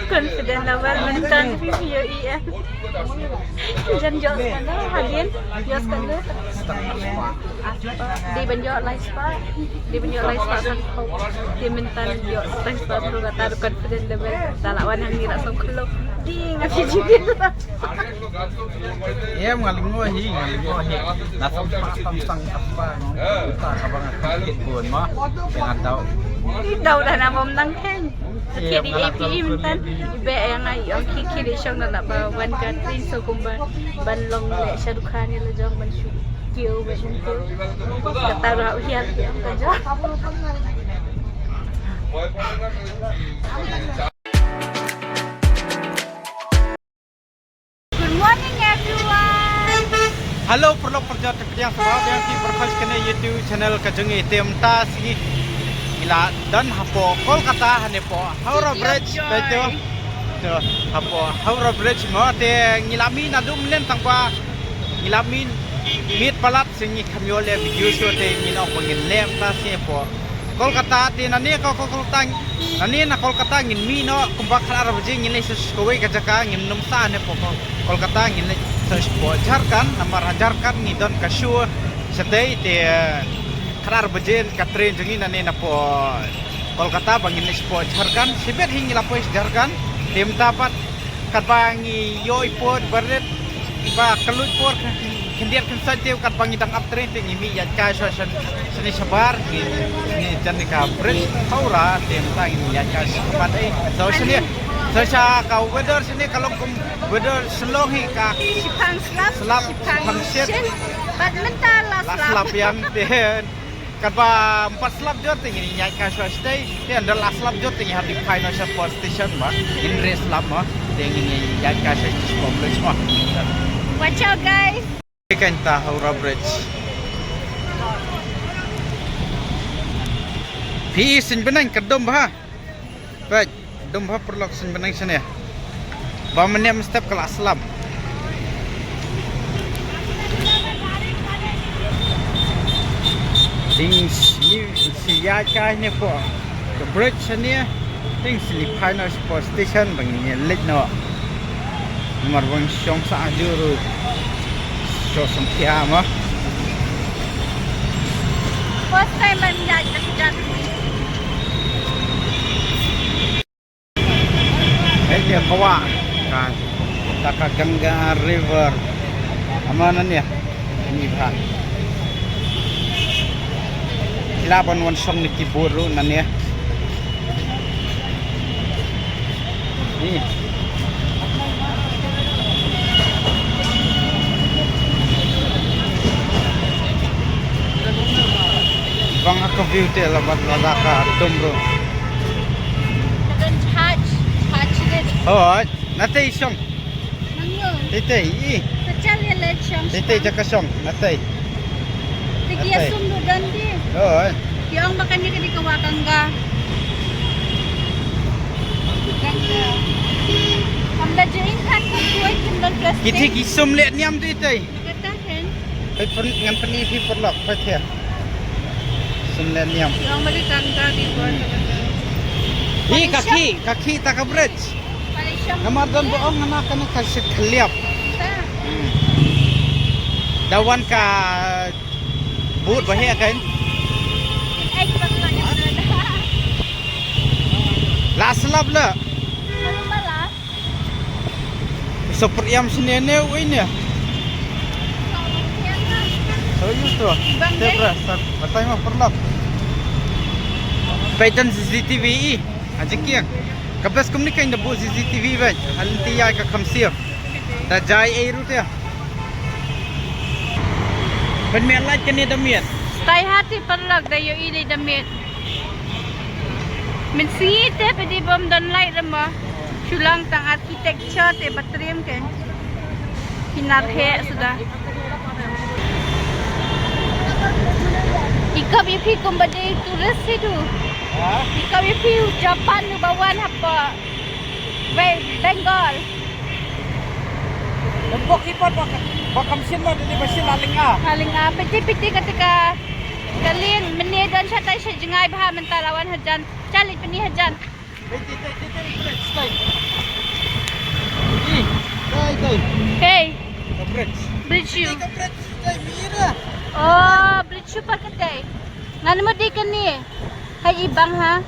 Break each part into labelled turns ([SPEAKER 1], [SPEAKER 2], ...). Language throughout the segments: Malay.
[SPEAKER 1] confident level mentan PPOEM. Jangan jauh sana, Hadin. Jauh sana. Di benjol live spa. Di benjol live spa kan kau. Di mentan jauh live spa tu kata confident level. Tak lawan yang ni rasa kalau. Di ngasih jibin lah.
[SPEAKER 2] Ya ngalingohi. Nasam sang apa? Tak abang sakit pun mah. Dengan tahu.
[SPEAKER 1] Daw dah nama menang kan. Kiri APE mentan. Ibe yang ayam kiri syong nak ba wan Catherine so kumban ban long le Shahrukh ni la jong ban shu kio ban kio. Kata ra uhiat yang kerja. Good morning everyone.
[SPEAKER 2] Halo perlu kerja yang sebab yang di berkhas kena YouTube channel kajengi tem ta sigi ila dan hapo Kolkata hane po Howrah Bridge beto to hapo Howrah Bridge mo te ngilami na dum len tangpa ngilami mit palat singi kamyole video show te ngino pangin lem ta si po Kolkata te nani ko Kolkata nani na Kolkata ngin mi no kumbak khara bji ngin se skoi ka jaka ngin num sa ne po Kolkata ngin se po Jharkhand namar Jharkhand ni don ka show sedai te karar bejen Catherine jengi nani na po Kolkata bangin sport Jharkhand sibet hingi lapo Jharkhand tim dapat katbangi yoi pot beret ba kelut por kendiat kensatiu katbangi dang uptrain tingi mi ya ka seni sabar ni janika bridge Howrah tim ta ini ya ka sepat so seni saya kau weather sini kalau weather selongi ka
[SPEAKER 1] Sipang slap
[SPEAKER 2] sipang shit
[SPEAKER 1] badminton
[SPEAKER 2] slap yang den Kapa 4 slap jor tinggi nyai ka stay dia ada last slap jor tinggi hari final support station ma in race lap ma tinggi nyai ka complex ma
[SPEAKER 1] watch out guys
[SPEAKER 2] ikan ta Howrah Bridge pi sin benang kedom bah baik dom bah perlu sin benang sana ba menem step kelas slap things si ya ka ni po the bridge ni things li final sport station bangin lit no nomor bang syong sa juru so sampai ma
[SPEAKER 1] first time menjaj
[SPEAKER 2] dia kawa kan Takaganga River amanan ya ini bah laban wan song ni kiburu nanya ni bang aku view te labat ladaka dombro
[SPEAKER 1] dan charge ni
[SPEAKER 2] oh natay song
[SPEAKER 1] mangyo
[SPEAKER 2] tete i
[SPEAKER 1] kecil le chang
[SPEAKER 2] tete jaka song natay
[SPEAKER 1] tigia sumbu gandi
[SPEAKER 2] oh
[SPEAKER 1] yang makan ni kadi kawakan ga hamda jain kan ko kuai kindal plus
[SPEAKER 2] kiti kisum le niam tu tete
[SPEAKER 1] kata kan
[SPEAKER 2] ai pun ngan pani pi perlok pa the sum le niam
[SPEAKER 1] yang bagi kangka di buat
[SPEAKER 2] hi kaki tak bridge
[SPEAKER 1] Malaysia
[SPEAKER 2] namar dan boong nama kana kasih keliap dawan ka but bahaya kan last lap la seperti yang senene ini so itu terus batai mah perlap paitan CCTV aja kiang kabas kumni kain da bu CCTV ban halinti ya ka khamsir da jai ai rute ban me light kan ni da miet
[SPEAKER 1] stay hati perlak da yo ili da mit min si te pedi bom don light rama sulang tang architecture te batriam kan kinar he sudah ika BP kumbade turis itu ika BP Japan nu bawan apa Bengal
[SPEAKER 2] Lembok ipon bakam sin mo di basin laling
[SPEAKER 1] peti ketika kalian menedan satai sejengai baha mentarawan hajan calit peni hajan
[SPEAKER 2] Stay.
[SPEAKER 1] Hey,
[SPEAKER 2] Bridge.
[SPEAKER 1] bridge you.
[SPEAKER 2] Bridge. Tay mira.
[SPEAKER 1] Oh, bridge you pa katay. Ngano mo di ka ni? Hay ibang ha?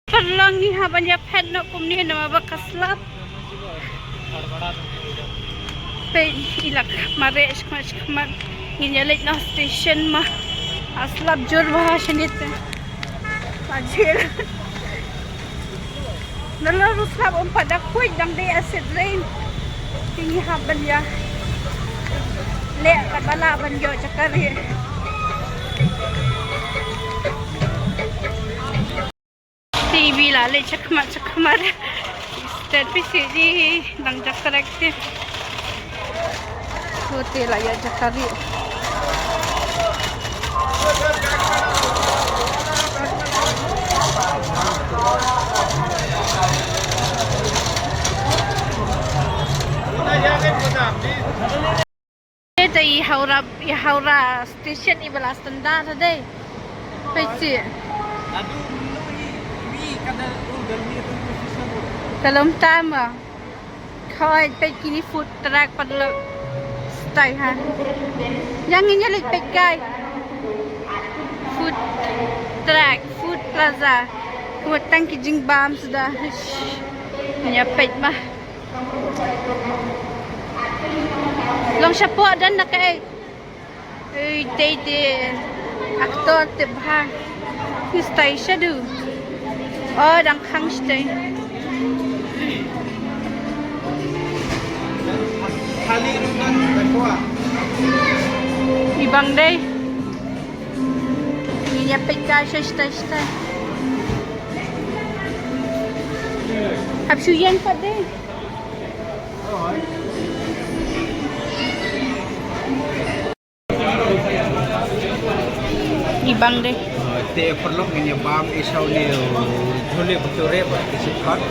[SPEAKER 1] Parlang ni haban ya pet no kumni na mabakaslap. Pe ilak mare smash kman nginyalit na station ma. Aslap jor baha shinit. Pajir. Nalaro slap ang padakoy dang day acid rain. Tingi haban ya. Le kabalaban yo chakari. TV lale chakmar state PCD dang jakarekte hotel ya jakari Jadi Haura station ibala standar deh. Peci. Kalom tama. Kau pe kini food truck pada stay ha. Yang ini lek pe kai. Food truck, food plaza. Kuat tangki jing bam sudah. Hanya pe mah. Long siya po dan nakai. Tede aktor tebhang. Ni stay siya du. Oh, dang khang stay.
[SPEAKER 2] Kali runan berkuah.
[SPEAKER 1] Ibang day. Ini peka siya stay. Habsuyan pa day. Ibang day.
[SPEAKER 2] Te perlu ini bam isau ni jule betul berkisipkan.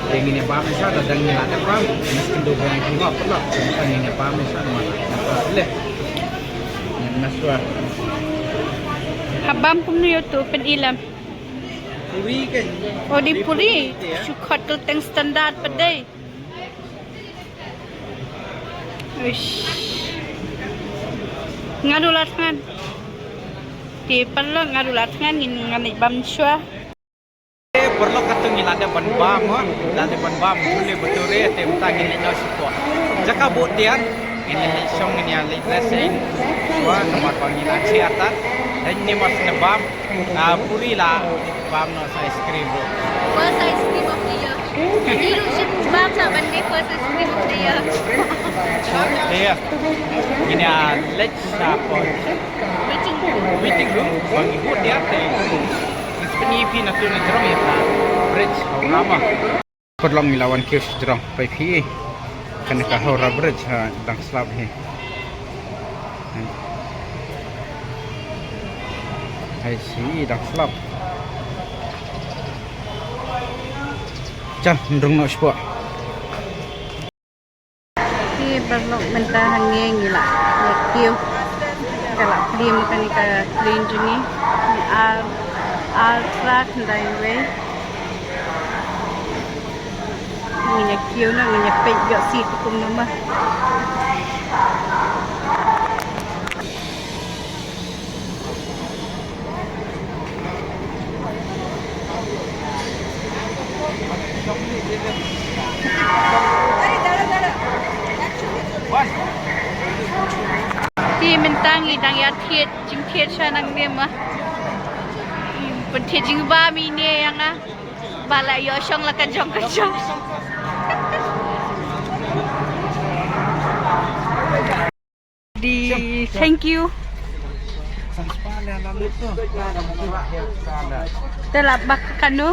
[SPEAKER 2] Dengan bam isau dan ni ada bam. Mesti dua orang juga perlu. Kan ini bam isau mana? Boleh. Naswa.
[SPEAKER 1] Habam pun ni tu penilam.
[SPEAKER 2] Puri kan?
[SPEAKER 1] Oh di puri. Syukot kelteng standar pedai. Wish. Ngadulat kan? Di perlu ngadulat kan ngani bam syua.
[SPEAKER 2] Perlu kata ni ada ban bam, ada ban bam boleh betul tem tangin ni support. Jaka butian ini song ni ali lesin. Wah nomor panggil aciatan. Dan ni mas nebam puri lah bam no ice cream.
[SPEAKER 1] First ice cream of the year. Ini rusip bam nak bandi first ice cream of the year.
[SPEAKER 2] Iya. Ini let's support. Meeting room bagi buat dia Penipi na tu na jerong ya bridge Haurama. Perlong milawan kios jerong pai pi. Kan ka Haura bridge ha dang slab he. Hai si dang slab. Chan ndrung no spo. Ki perlong mentah hangeng gila. Kio. Kalau film kan ka clean juni. Al-Track Highway. Ini kio na ini pejok situ pun nama. Di mentangi dang ya tiet jing tiet sha nang dia mah. Penting jing ba mi ne yang ah. Bala yo syong la kajong. Di thank you. Sanspa le lalu tu.
[SPEAKER 1] Telabak kanu.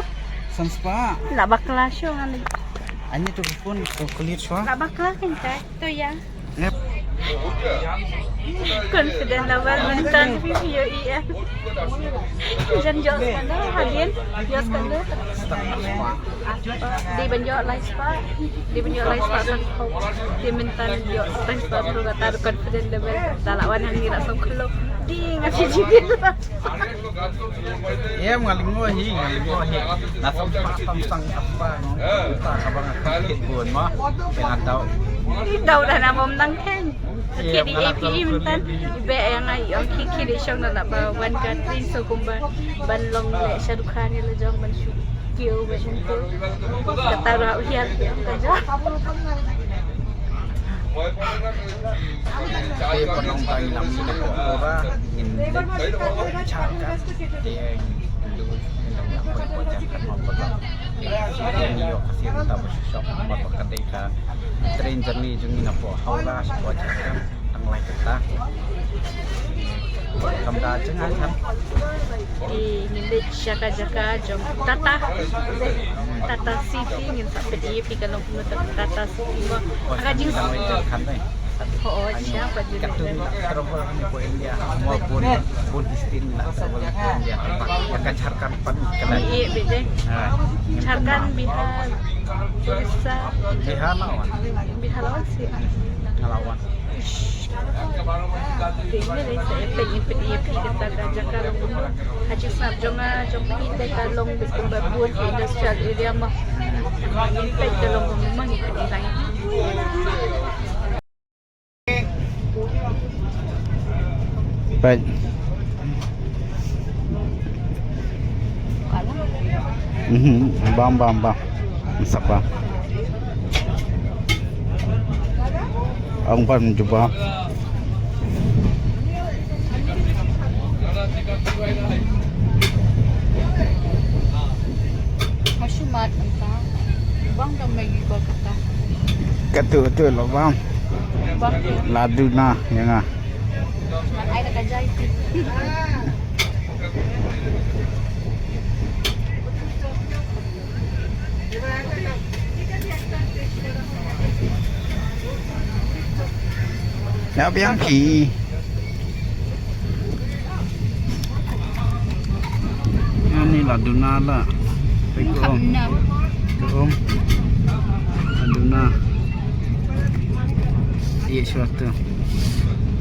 [SPEAKER 2] Sanspa.
[SPEAKER 1] Labak la syong ali.
[SPEAKER 2] Ani tu pun kulit swa.
[SPEAKER 1] Labak la kan tu ya.
[SPEAKER 2] Yep.
[SPEAKER 1] Confident level mentan yo iya. Jan jo skanda hadian yo skanda. Di banjo live spa. Di banjo live spa kan kau. Di mentan yo live spa perlu kata confident level. Talawan hang ngira sok kelo. Di ngasih jigit.
[SPEAKER 2] Ya ngalingohi. Nasam sang apa no. Kita kabang sakit buon mo. Pengatau.
[SPEAKER 1] Daw dah namom nang hen. Kaya di APE mentan ibe yang ay ang kikiri siyang nalaba one country so kumba banlong le Shahrukh la jong ban kiyo ba ko katara hiyal ka ja
[SPEAKER 2] Saya pernah tahu dalam sini orang ingin cakap dia dulu yang berpojokkan maupun yang yo kasih tahu shop maupun ketika train journey jungi napo haura sepojokkan tang lai kita kamda cengan kan
[SPEAKER 1] di nilit jaka jong Tata City ngin sampai di APE kalau punya Tata City mo agajing
[SPEAKER 2] kan deh
[SPEAKER 1] oo siya pa din
[SPEAKER 2] katong travel ni po India maupun Buddhistin na travel po India akan charkan pan kana
[SPEAKER 1] iya bede Charkan Bihar Orissa
[SPEAKER 2] Bihar
[SPEAKER 1] lawan sih
[SPEAKER 2] ngelawan
[SPEAKER 1] Tinggal saya pengen kita kerja kalau haji snap jonga kita kalong bikin babun industrial area mah ingin kita kalong memang itu desain
[SPEAKER 2] baik bam siapa ông phần chụp vào
[SPEAKER 1] Hasumat entah bang dah megi kau kata
[SPEAKER 2] kata lo bang
[SPEAKER 1] bang
[SPEAKER 2] ladu na yang ah
[SPEAKER 1] ai dah kerja itu
[SPEAKER 2] ya biang pi ini ladu na lah om ladu na iya suatu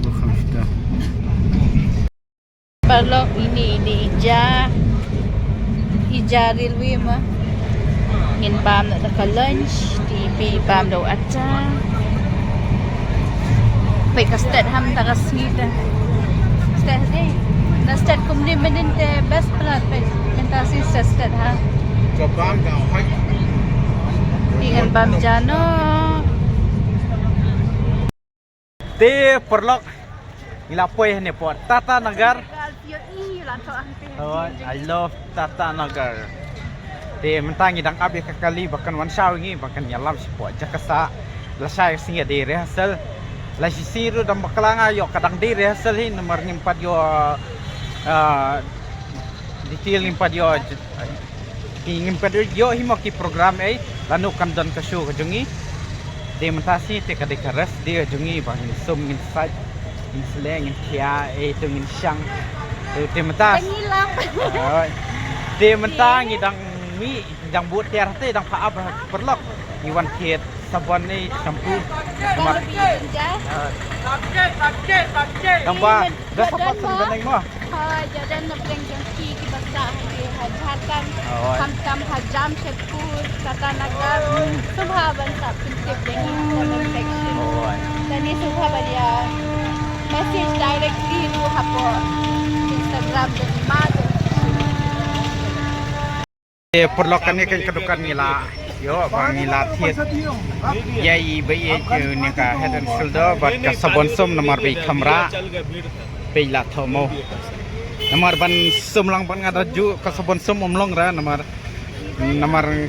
[SPEAKER 2] bukan sudah
[SPEAKER 1] Balok ini Ija railway mah ngin pam nak ke lunch di pam do acha pe ka start ham ta ka snita start deh na start kumri menen te best plat pe kenta si start ha
[SPEAKER 2] coba kau hai
[SPEAKER 1] dengan pam jano
[SPEAKER 2] te perlok ilapoi ne po Tata Nagar. Oh, I love Tata Nagar. Te mentangi dang abi kakali bahkan wan shaw ngi bahkan yalam sipo jakasa lasai singa di rehearsal la sisiru dam bakalanga yo kadang di rehearsal hi nomor ngimpat yo detail ngimpat yo ngimpat yo himo ki program ai lanu kan don kasu kajungi te mentasi te kadekaras dia jungi bahkan sum ngin site ngin seleng ngin kia itu ngin syang te mentas te mentang idang mi dang buat tiar te dang paab perlok iwan kit sabun ni shampoo sama dang ba dah sapat sebenarnya mo
[SPEAKER 1] jadan na pleng jangki ki basta di hajarkan kam hajam shepur Tata Nagar subha bansa prinsip dengan section tani subha badia message directly ru hapo Instagram dan mado
[SPEAKER 2] perlokan ni kan kedukan nila yo bang nila thiet yai bai ni ka head and shoulder but ka sabon som nomor bi kamera peila thomo nomor ban sumlang ban ngada ju ka sabon som omlong ra nomor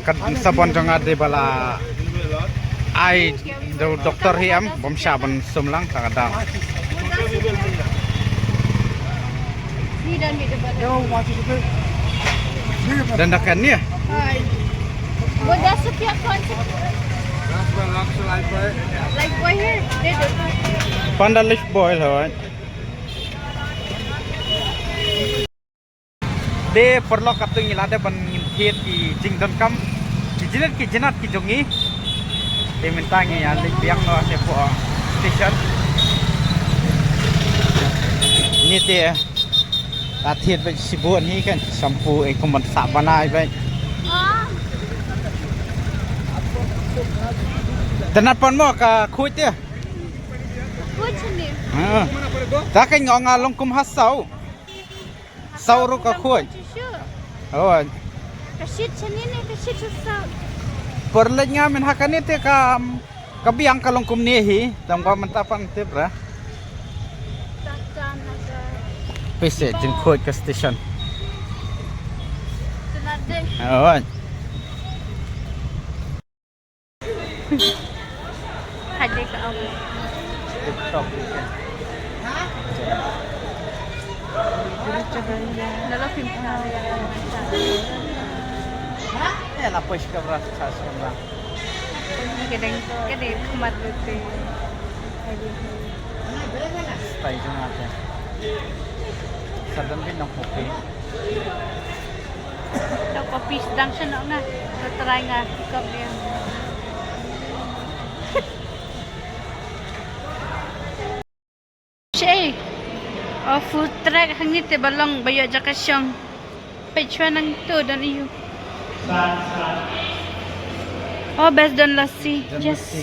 [SPEAKER 2] ka sabon jong ade bala ai do doktor hiam bom saban sumlang ka ada
[SPEAKER 1] ni dan di depan
[SPEAKER 2] dandakan ni
[SPEAKER 1] bodas setiap konsep like boy here
[SPEAKER 2] Panda leaf boil hoi. De perlo katung ilade ban nginthiet ki jingdon kam ki jinat ki jongi de mintangi ya lik biang no se po station ni te athiet ba sibu ni kan sampu e koman sa banai ba tanat pon mo ka khui te
[SPEAKER 1] Khui chini.
[SPEAKER 2] ta ka ngonga longkum hasau sau ru ka khui oh
[SPEAKER 1] Kashit chini ne kashit sa.
[SPEAKER 2] perlet nga min hakane te ka biang ka longkum ni hi tam ka mantapang te bra
[SPEAKER 1] Tatan naga.
[SPEAKER 2] pese jin khoi ka station
[SPEAKER 1] Tunade.
[SPEAKER 2] oh
[SPEAKER 1] Hadi ka ako.
[SPEAKER 2] TikTok
[SPEAKER 1] Nalapim pa ya.
[SPEAKER 2] eh la push ka bra sa sa
[SPEAKER 1] Kadang khamat dute.
[SPEAKER 2] stay jung ate sadan bin ng kopi
[SPEAKER 1] Daw kopi sedang siya na. Try nga ikap niya. Siya food truck hangit te balong bayo jaka siyang pechwa nang to dan iyo. Oh, best don lassi. Yes.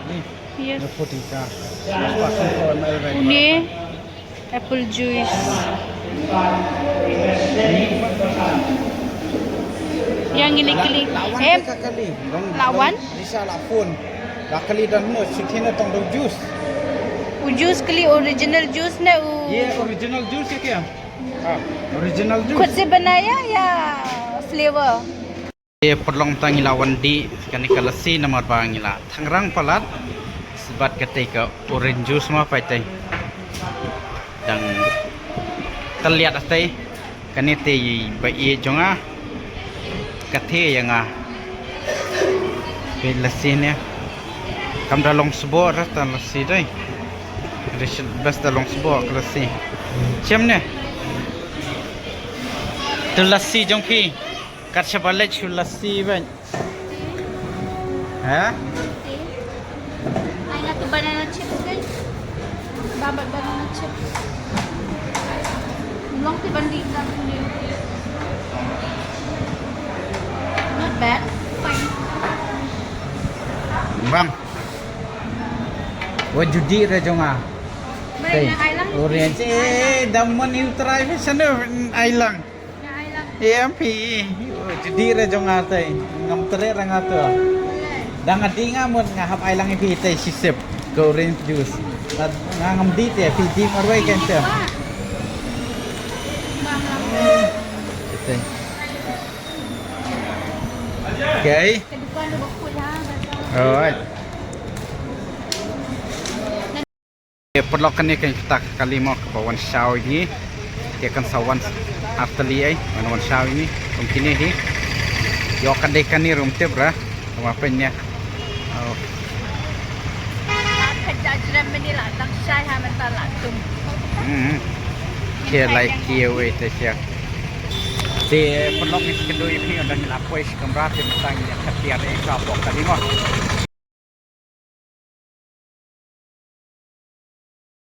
[SPEAKER 2] ni
[SPEAKER 1] Yes.
[SPEAKER 2] no puti ka pasang ko mai bai
[SPEAKER 1] Uni apple juice. Yang ini kili.
[SPEAKER 2] ka kali
[SPEAKER 1] lawan?
[SPEAKER 2] bisa la phun la kali dan mo sithina tong do juice
[SPEAKER 1] Juice kili original juice na
[SPEAKER 2] ये original juice है क्या हाँ original juice
[SPEAKER 1] खुद से बनाया या फ्लेवर?
[SPEAKER 2] ये perlong tangila wandi kani kalasi namar bangila thangrang palat sebat ketika orange juice ma paitai dang terlihat astai kani te bai jonga kathe yanga pe lasi ne kam dalong subo rata lasi dai best dalong subo lasi chem ne tu lasi jongki kat sebalik chu lasi ban ha
[SPEAKER 1] Ay nga to banana chips guys. Babat banana chips. Long ti bandita ni. Not bad. Fine.
[SPEAKER 2] bang wo judi re jonga
[SPEAKER 1] May na ay lang.
[SPEAKER 2] orange damon you try sana ailang
[SPEAKER 1] Na ay lang.
[SPEAKER 2] EMP judi re jonga tai ngam tere ranga to dang adi nga mon nga hap ailang ipi tai sisip ke orange juice nga ngam di te pi di marwai kan te okay
[SPEAKER 1] Kedupan do bakula.
[SPEAKER 2] alright perlokan ni kan kita kali mau ke bawah show ini dia kan sawan after liai mana show ini mungkin ini yo kan dekan ni room te bra apa nya oh
[SPEAKER 1] Kajajran menila tak syai ha mentala tum.
[SPEAKER 2] kia like kia we te sia te perlok ni kedua ini ada ni lapoi kamera te mentang ni katiar e ka pok kali mo